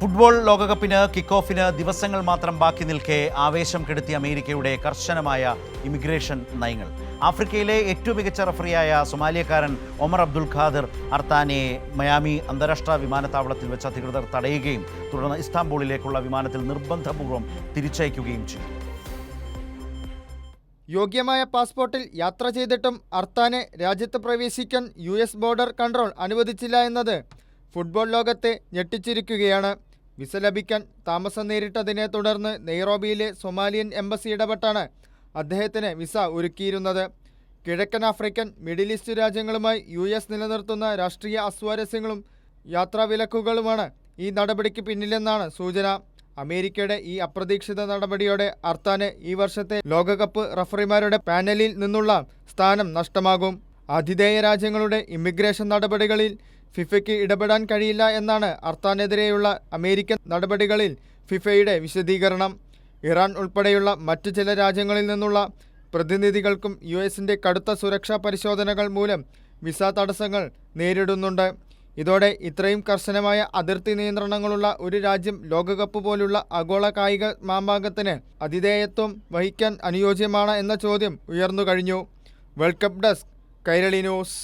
Football ലോകകപ്പിന് kick ഓഫിന് ദിവസങ്ങൾ മാത്രം ബാക്കി നിൽക്കെ ആവേശം കെടുത്തിയ അമേരിക്കയുടെ കർശനമായ ഇമിഗ്രേഷൻ നയങ്ങൾ. ആഫ്രിക്കയിലെ ഏറ്റവും മികച്ച റഫറിയായ സൊമാലിയക്കാരൻ ഒമർ അബ്ദുൽ ഖാദിർ അർത്താനെ മയാമി അന്താരാഷ്ട്ര വിമാനത്താവളത്തിൽ വെച്ച് അധികൃതർ തടയുകയും തുടർന്ന് ഇസ്താംബൂളിലേക്കുള്ള വിമാനത്തിൽ നിർബന്ധപൂർവ്വം തിരിച്ചയക്കുകയും ചെയ്തു. യോഗ്യമായ പാസ്പോർട്ടിൽ യാത്ര ചെയ്തിട്ടും അർത്താനെ രാജ്യത്ത് പ്രവേശിക്കാൻ US ബോർഡർ കൺട്രോൾ അനുവദിച്ചില്ല എന്നത് ഫുട്ബോൾ ലോകത്തെ ഞെട്ടിച്ചിരിക്കുകയാണ്. വിസ ലഭിക്കാൻ താമസം നേരിട്ടതിനെ തുടർന്ന് നെയ്റോബിയിലെ സൊമാലിയൻ എംബസി ഇടപെട്ടാണ് അദ്ദേഹത്തിന് വിസ ഒരുക്കിയിരുന്നത്. കിഴക്കൻ ആഫ്രിക്കൻ, മിഡിൽ ഈസ്റ്റ് രാജ്യങ്ങളുമായി US നിലനിർത്തുന്ന രാഷ്ട്രീയ അസ്വാരസ്യങ്ങളും യാത്രാവിലക്കുകളുമാണ് ഈ നടപടിക്ക് പിന്നിലെന്നാണ് സൂചന. അമേരിക്കയുടെ ഈ അപ്രതീക്ഷിത നടപടിയോടെ അർത്താന് ഈ വർഷത്തെ ലോകകപ്പ് റഫറിമാരുടെ പാനലിൽ നിന്നുള്ള സ്ഥാനം നഷ്ടമാകും. ആതിഥേയ രാജ്യങ്ങളുടെ ഇമിഗ്രേഷൻ നടപടികളിൽ ഫിഫയ്ക്ക് ഇടപെടാൻ കഴിയില്ല എന്നാണ് അർത്താനെതിരെയുള്ള അമേരിക്കൻ നടപടികളിൽ ഫിഫയുടെ വിശദീകരണം. ഇറാൻ ഉൾപ്പെടെയുള്ള മറ്റു ചില രാജ്യങ്ങളിൽ നിന്നുള്ള പ്രതിനിധികൾക്കും US കടുത്ത സുരക്ഷാ പരിശോധനകൾ മൂലം വിസ തടസ്സങ്ങൾ നേരിടുന്നുണ്ട്. ഇതോടെ ഇത്രയും കർശനമായ അതിർത്തി നിയന്ത്രണങ്ങളുള്ള ഒരു രാജ്യം ലോകകപ്പ് പോലുള്ള ആഗോള കായിക മാമാങ്കത്തിന് ആതിഥേയത്വം വഹിക്കാൻ അനുയോജ്യമാണ് എന്ന ചോദ്യം ഉയർന്നു കഴിഞ്ഞു. World cup desk, Kairali news.